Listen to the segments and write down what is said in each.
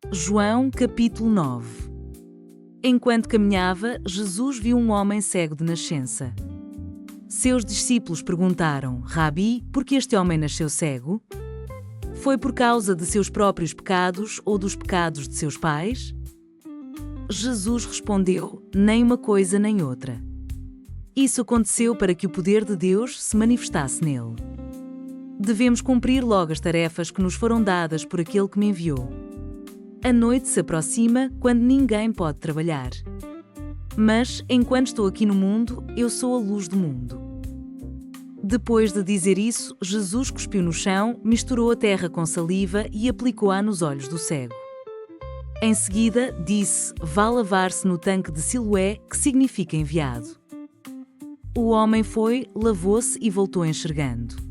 João capítulo 9. Enquanto caminhava, Jesus viu um homem cego de nascença. Seus discípulos perguntaram: Rabi, por que este homem nasceu cego? Foi por causa de seus próprios pecados ou dos pecados de seus pais? Jesus respondeu: nem uma coisa nem outra. Isso aconteceu para que o poder de Deus se manifestasse nele. Devemos cumprir logo as tarefas que nos foram dadas por aquele que me enviou. A noite se aproxima quando ninguém pode trabalhar. Mas, enquanto estou aqui no mundo, eu sou a luz do mundo. Depois de dizer isso, Jesus cuspiu no chão, misturou a terra com saliva e aplicou-a nos olhos do cego. Em seguida, disse: vá lavar-se no tanque de Siloé, que significa enviado. O homem foi, lavou-se e voltou enxergando.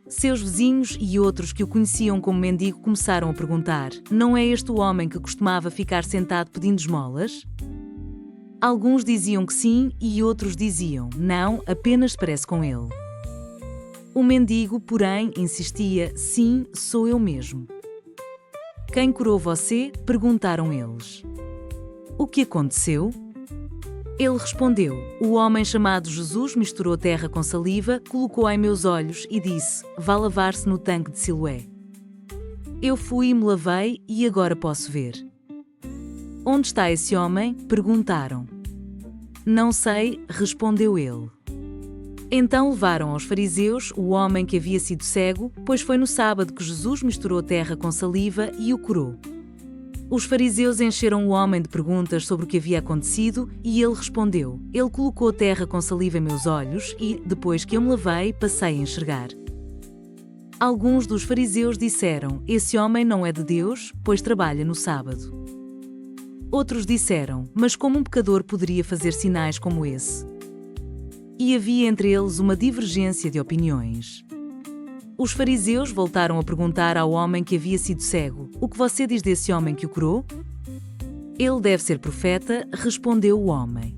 Seus vizinhos e outros que o conheciam como mendigo começaram a perguntar: não é este o homem que costumava ficar sentado pedindo esmolas? Alguns diziam que sim e outros diziam: não, apenas parece com ele. O mendigo, porém, insistia: sim, sou eu mesmo. Quem curou você? Perguntaram eles. O que aconteceu? Ele respondeu: o homem chamado Jesus misturou terra com saliva, colocou-a em meus olhos e disse: vá lavar-se no tanque de Siloé. Eu fui e me lavei e agora posso ver. Onde está esse homem? Perguntaram. Não sei, respondeu ele. Então levaram aos fariseus o homem que havia sido cego, pois foi no sábado que Jesus misturou terra com saliva e o curou. Os fariseus encheram o homem de perguntas sobre o que havia acontecido e ele respondeu: ele colocou terra com saliva em meus olhos e, depois que eu me lavei, passei a enxergar. Alguns dos fariseus disseram: esse homem não é de Deus, pois trabalha no sábado. Outros disseram: mas como um pecador poderia fazer sinais como esse? E havia entre eles uma divergência de opiniões. Os fariseus voltaram a perguntar ao homem que havia sido cego: o que você diz desse homem que o curou? Ele deve ser profeta, respondeu o homem.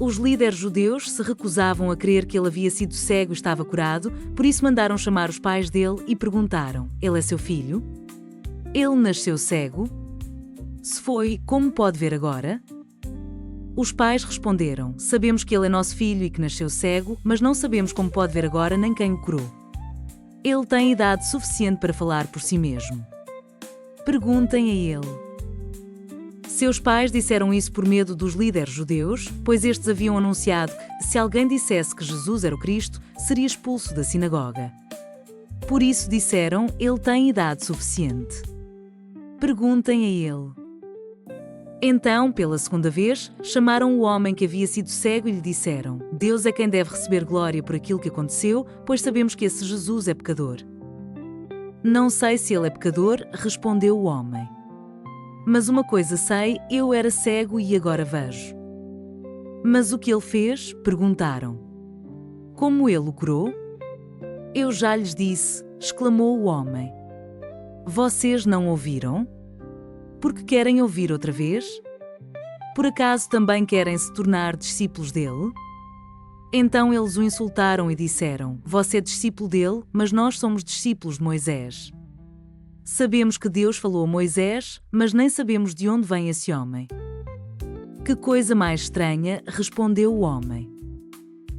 Os líderes judeus se recusavam a crer que ele havia sido cego e estava curado, por isso mandaram chamar os pais dele e perguntaram: ele é seu filho? Ele nasceu cego? Se foi, como pode ver agora? Os pais responderam: sabemos que ele é nosso filho e que nasceu cego, mas não sabemos como pode ver agora nem quem o curou. Ele tem idade suficiente para falar por si mesmo. Perguntem a ele. Seus pais disseram isso por medo dos líderes judeus, pois estes haviam anunciado que, se alguém dissesse que Jesus era o Cristo, seria expulso da sinagoga. Por isso disseram: ele tem idade suficiente. Perguntem a ele. Então, pela segunda vez, chamaram o homem que havia sido cego e lhe disseram: Deus é quem deve receber glória por aquilo que aconteceu, pois sabemos que esse Jesus é pecador. Não sei se ele é pecador, respondeu o homem. Mas uma coisa sei, eu era cego e agora vejo. Mas o que ele fez? Perguntaram. Como ele o curou? Eu já lhes disse, exclamou o homem. Vocês não ouviram? Porque querem ouvir outra vez? Por acaso também querem se tornar discípulos dele? Então eles o insultaram e disseram: você é discípulo dele, mas nós somos discípulos de Moisés. Sabemos que Deus falou a Moisés, mas nem sabemos de onde vem esse homem. Que coisa mais estranha, respondeu o homem.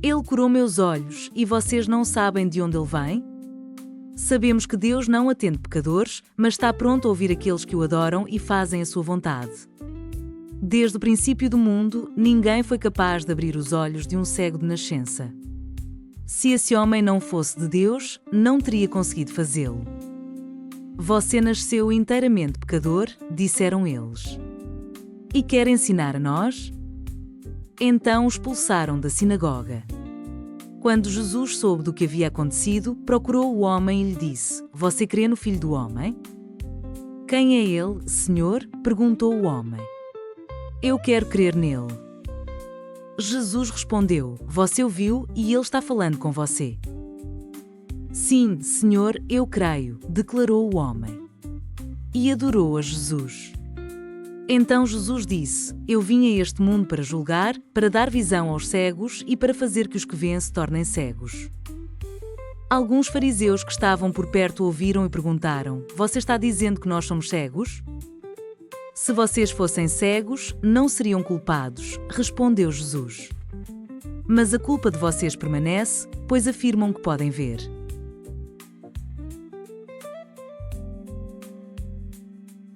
Ele curou meus olhos e vocês não sabem de onde ele vem? Sabemos que Deus não atende pecadores, mas está pronto a ouvir aqueles que o adoram e fazem a sua vontade. Desde o princípio do mundo, ninguém foi capaz de abrir os olhos de um cego de nascença. Se esse homem não fosse de Deus, não teria conseguido fazê-lo. Você nasceu inteiramente pecador, disseram eles. E quer ensinar a nós? Então o expulsaram da sinagoga. Quando Jesus soube do que havia acontecido, procurou o homem e lhe disse: você crê no Filho do Homem? Quem é ele, Senhor? Perguntou o homem. Eu quero crer nele. Jesus respondeu: você o viu e ele está falando com você. Sim, Senhor, eu creio, declarou o homem. E adorou a Jesus. Então Jesus disse: eu vim a este mundo para julgar, para dar visão aos cegos e para fazer que os que veem se tornem cegos. Alguns fariseus que estavam por perto ouviram e perguntaram: você está dizendo que nós somos cegos? Se vocês fossem cegos, não seriam culpados, respondeu Jesus. Mas a culpa de vocês permanece, pois afirmam que podem ver.